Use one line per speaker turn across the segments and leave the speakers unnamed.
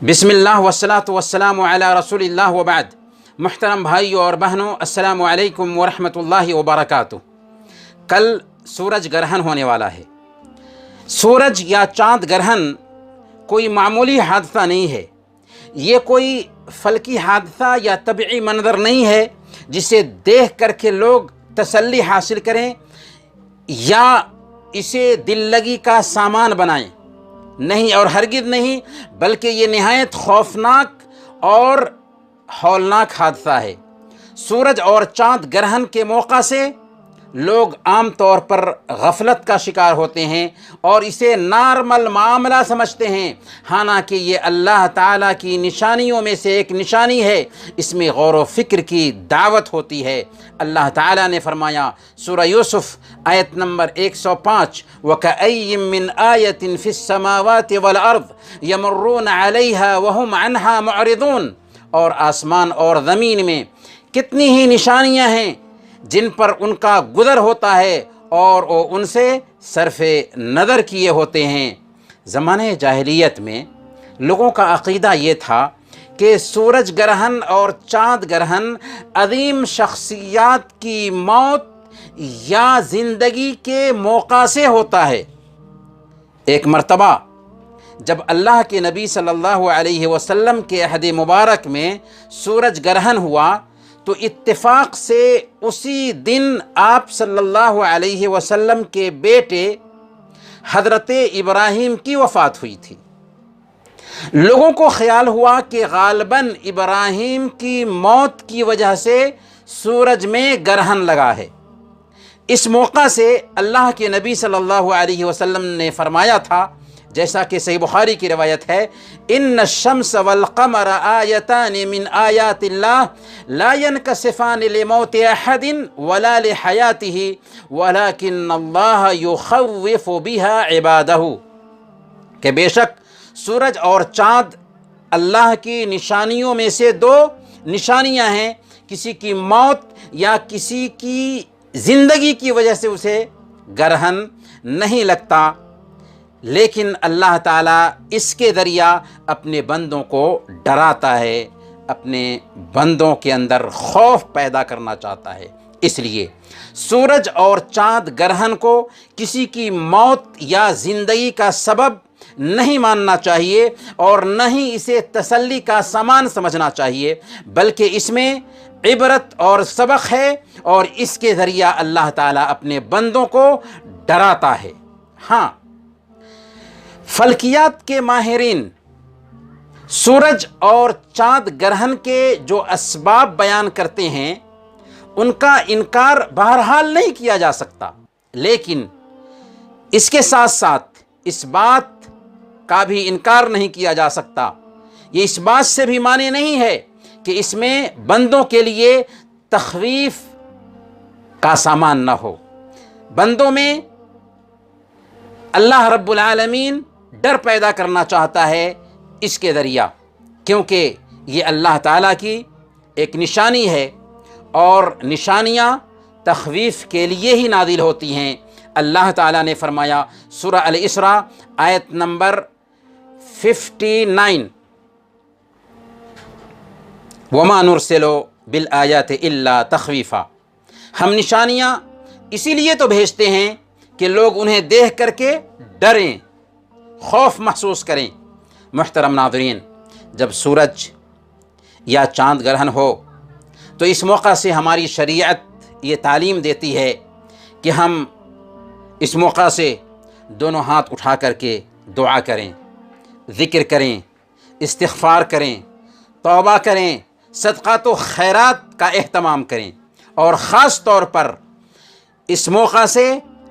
بسم اللہ والصلاۃ والسلام علی رسول اللہ وبعد۔ محترم بھائیوں اور بہنوں، السلام علیکم ورحمۃ اللہ وبرکاتہ۔ کل سورج گرہن ہونے والا ہے۔ سورج یا چاند گرہن کوئی معمولی حادثہ نہیں ہے، یہ کوئی فلکی حادثہ یا طبعی منظر نہیں ہے جسے دیکھ کر کے لوگ تسلی حاصل کریں یا اسے دل لگی کا سامان بنائیں۔ نہیں اور ہرگز نہیں، بلکہ یہ نہایت خوفناک اور ہولناک حادثہ ہے۔ سورج اور چاند گرہن کے موقع سے لوگ عام طور پر غفلت کا شکار ہوتے ہیں اور اسے نارمل معاملہ سمجھتے ہیں، حالانکہ یہ اللہ تعالیٰ کی نشانیوں میں سے ایک نشانی ہے۔ اس میں غور و فکر کی دعوت ہوتی ہے۔ اللہ تعالیٰ نے فرمایا سورہ یوسف آیت نمبر 105، وَكَأَيٍّ مِّنْ آيَةٍ فِي السَّمَاوَاتِ وَالْأَرْضِ يَمُرُّونَ عَلَيْهَا وَهُمْ عَنْهَا مُعْرِضُونَ، اور آسمان اور زمین میں کتنی ہی نشانیاں ہیں جن پر ان کا گزر ہوتا ہے اور وہ ان سے صرف نظر کیے ہوتے ہیں۔ زمانہ جاہلیت میں لوگوں کا عقیدہ یہ تھا کہ سورج گرہن اور چاند گرہن عظیم شخصیات کی موت یا زندگی کے موقع سے ہوتا ہے۔ ایک مرتبہ جب اللہ کے نبی صلی اللہ علیہ وسلم کے عہد مبارک میں سورج گرہن ہوا تو اتفاق سے اسی دن آپ صلی اللہ علیہ وسلم کے بیٹے حضرت ابراہیم کی وفات ہوئی تھی۔ لوگوں کو خیال ہوا کہ غالباً ابراہیم کی موت کی وجہ سے سورج میں گرہن لگا ہے۔ اس موقع سے اللہ کے نبی صلی اللہ علیہ وسلم نے فرمایا تھا، جیسا کہ صحیح بخاری کی روایت ہے، ان الشمس والقمر آیتان من آیات اللہ لا ينکسفان لموت احد ولا لحیاته ولكن اللہ یخوف بها عبادہ، کہ بے شک سورج اور چاند اللہ کی نشانیوں میں سے دو نشانیاں ہیں۔ کسی کی موت یا کسی کی زندگی کی وجہ سے اسے گرہن نہیں لگتا، لیکن اللہ تعالیٰ اس کے ذریعہ اپنے بندوں کو ڈراتا ہے، اپنے بندوں کے اندر خوف پیدا کرنا چاہتا ہے۔ اس لیے سورج اور چاند گرہن کو کسی کی موت یا زندگی کا سبب نہیں ماننا چاہیے اور نہ ہی اسے تسلی کا سامان سمجھنا چاہیے، بلکہ اس میں عبرت اور سبق ہے اور اس کے ذریعہ اللہ تعالیٰ اپنے بندوں کو ڈراتا ہے۔ ہاں، فلکیات کے ماہرین سورج اور چاند گرہن کے جو اسباب بیان کرتے ہیں ان کا انکار بہرحال نہیں کیا جا سکتا، لیکن اس کے ساتھ ساتھ اس بات کا بھی انکار نہیں کیا جا سکتا، یہ اس بات سے بھی معنی نہیں ہے کہ اس میں بندوں کے لیے تخویف کا سامان نہ ہو۔ بندوں میں اللہ رب العالمین ڈر پیدا کرنا چاہتا ہے اس کے ذریعہ، کیونکہ یہ اللہ تعالیٰ کی ایک نشانی ہے اور نشانیاں تخویف کے لیے ہی نازل ہوتی ہیں۔ اللہ تعالیٰ نے فرمایا سورہ الاسراء آیت نمبر 59، وَمَا نُرْسِلُ بِالْآيَاتِ إِلَّا تَخْوِيفًا، ہم نشانیاں اسی لیے تو بھیجتے ہیں کہ لوگ انہیں دیکھ کر کے ڈریں، خوف محسوس کریں۔ محترم ناظرین، جب سورج یا چاند گرہن ہو تو اس موقع سے ہماری شریعت یہ تعلیم دیتی ہے کہ ہم اس موقع سے دونوں ہاتھ اٹھا کر کے دعا کریں، ذکر کریں، استغفار کریں، توبہ کریں، صدقات و خیرات کا اہتمام کریں، اور خاص طور پر اس موقع سے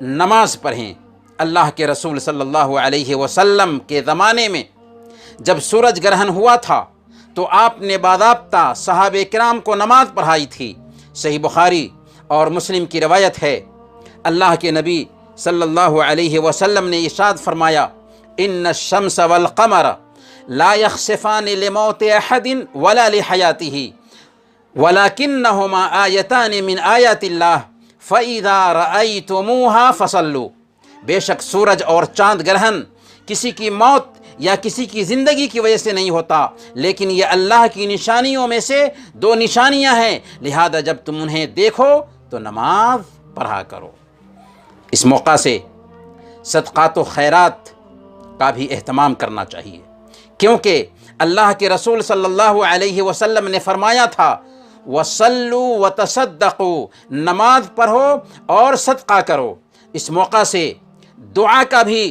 نماز پڑھیں۔ اللہ کے رسول صلی اللہ علیہ وسلم کے زمانے میں جب سورج گرہن ہوا تھا تو آپ نے باضابطہ صحابہ کرام کو نماز پڑھائی تھی۔ صحیح بخاری اور مسلم کی روایت ہے، اللہ کے نبی صلی اللہ علیہ وسلم نے ارشاد فرمایا، ان الشمس والقمر لا يخسفان لموت احد ولا لحیاته ولکنہما آیتان من آیات اللہ فاذا رأیتموها فصلوا، بے شک سورج اور چاند گرہن کسی کی موت یا کسی کی زندگی کی وجہ سے نہیں ہوتا، لیکن یہ اللہ کی نشانیوں میں سے 2 نشانیاں ہیں، لہذا جب تم انہیں دیکھو تو نماز پڑھا کرو۔ اس موقع سے صدقات و خیرات کا بھی اہتمام کرنا چاہیے، کیونکہ اللہ کے رسول صلی اللہ علیہ وسلم نے فرمایا تھا وَصَلُّوا وَتَصَدَّقُوا، نماز پڑھو اور صدقہ کرو۔ اس موقع سے دعا کا بھی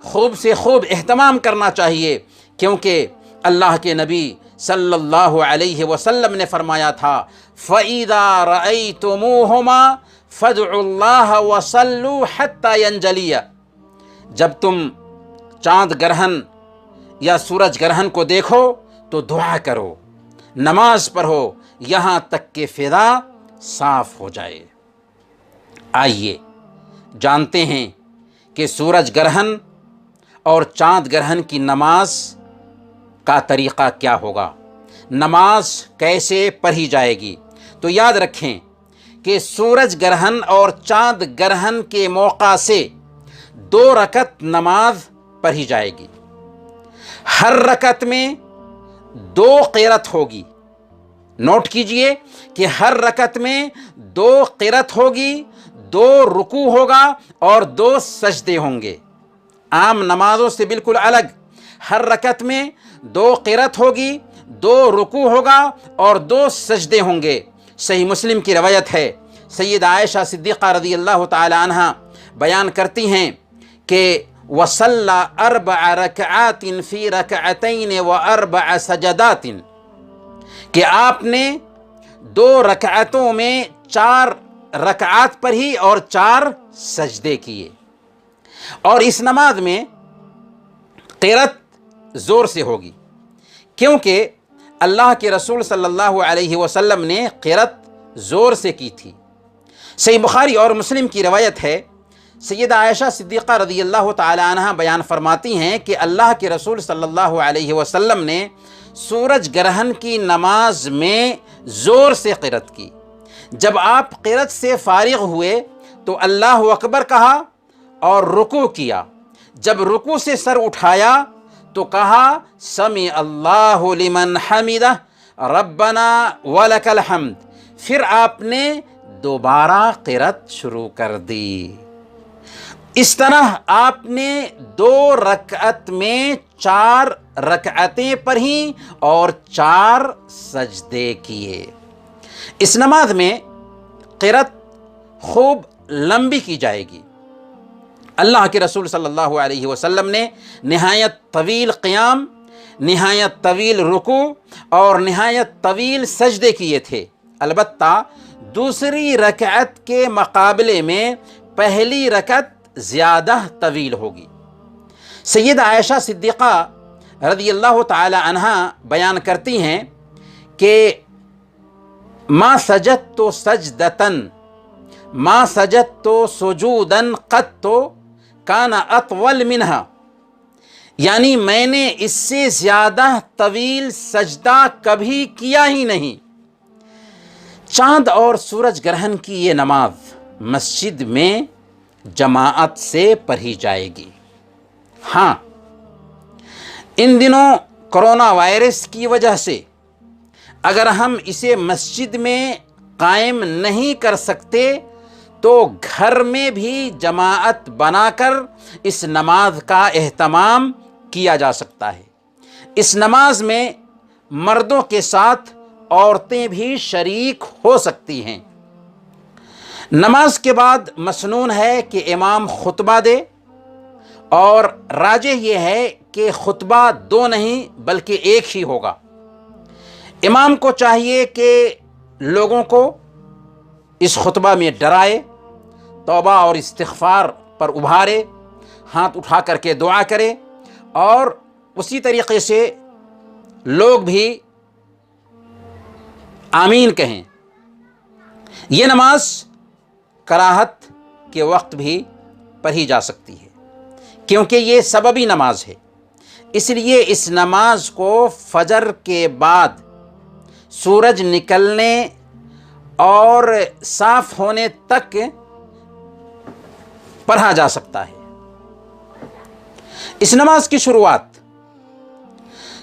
خوب سے خوب اہتمام کرنا چاہیے، کیونکہ اللہ کے نبی صلی اللہ علیہ وسلم نے فرمایا تھا فَإِذَا رَأَيْتُمُوهُمَا فَادْعُوا اللَّهَ وَصَلُّوا حَتَّى يَنْجَلِيَ، جب تم چاند گرہن یا سورج گرہن کو دیکھو تو دعا کرو، نماز پڑھو یہاں تک کہ فضا صاف ہو جائے۔ آئیے جانتے ہیں کہ سورج گرہن اور چاند گرہن کی نماز کا طریقہ کیا ہوگا، نماز کیسے پڑھی جائے گی۔ تو یاد رکھیں کہ سورج گرہن اور چاند گرہن کے موقع سے 2 رکعت نماز پڑھی جائے گی، ہر رکعت میں 2 قرات ہوگی۔ نوٹ کیجئے کہ ہر رکعت میں 2 قرات ہوگی، 2 رکوع ہوگا اور 2 سجدے ہوں گے، عام نمازوں سے بالکل الگ۔ ہر رکعت میں 2 قرات ہوگی، 2 رکوع ہوگا اور 2 سجدے ہوں گے۔ صحیح مسلم کی روایت ہے، سید عائشہ صدیقہ رضی اللہ تعالی عنہ بیان کرتی ہیں کہ وَصَلَّى 4 رَكَعَاتٍ فِي رَكَعَتَيْنِ و4 سجدات، کہ آپ نے 2 رکعتوں میں 4 رکعات پڑھی اور 4 سجدے کیے۔ اور اس نماز میں قرات زور سے ہوگی، کیونکہ اللہ کے رسول صلی اللہ علیہ وسلم نے قرات زور سے کی تھی۔ صحیح بخاری اور مسلم کی روایت ہے، سیدہ عائشہ صدیقہ رضی اللہ تعالی عنہ بیان فرماتی ہیں کہ اللہ کے رسول صلی اللہ علیہ وسلم نے سورج گرہن کی نماز میں زور سے قرات کی۔ جب آپ قرات سے فارغ ہوئے تو اللہ اکبر کہا اور رکوع کیا۔ جب رکوع سے سر اٹھایا تو کہا سمع اللہ لمن حمدہ ربنا ولک الحمد، پھر آپ نے دوبارہ قرات شروع کر دی۔ اس طرح آپ نے 2 رکعت میں 4 رکعتیں پڑھیں اور 4 سجدے کیے۔ اس نماز میں قرات خوب لمبی کی جائے گی۔ اللہ کے رسول صلی اللہ علیہ وسلم نے نہایت طویل قیام، نہایت طویل رکوع اور نہایت طویل سجدے کیے تھے۔ البتہ دوسری رکعت کے مقابلے میں پہلی رکعت زیادہ طویل ہوگی۔ سیدہ عائشہ صدیقہ رضی اللہ تعالی عنہ بیان کرتی ہیں کہ ما سجدت سجدتن ما سجدت سجودا قط کان اطول منہا، یعنی میں نے اس سے زیادہ طویل سجدہ کبھی کیا ہی نہیں۔ چاند اور سورج گرہن کی یہ نماز مسجد میں جماعت سے پڑھی جائے گی۔ ہاں، ان دنوں کرونا وائرس کی وجہ سے اگر ہم اسے مسجد میں قائم نہیں کر سکتے تو گھر میں بھی جماعت بنا کر اس نماز کا اہتمام کیا جا سکتا ہے۔ اس نماز میں مردوں کے ساتھ عورتیں بھی شریک ہو سکتی ہیں۔ نماز کے بعد مسنون ہے کہ امام خطبہ دے، اور راجح یہ ہے کہ خطبہ 2 نہیں بلکہ 1 ہی ہوگا۔ امام کو چاہیے کہ لوگوں کو اس خطبہ میں ڈرائے، توبہ اور استغفار پر ابھارے، ہاتھ اٹھا کر کے دعا کرے، اور اسی طریقے سے لوگ بھی آمین کہیں۔ یہ نماز کراہت کے وقت بھی پڑھی جا سکتی ہے، کیونکہ یہ سببی نماز ہے، اس لیے اس نماز کو فجر کے بعد سورج نکلنے اور صاف ہونے تک پڑھا جا سکتا ہے۔ اس نماز کی شروعات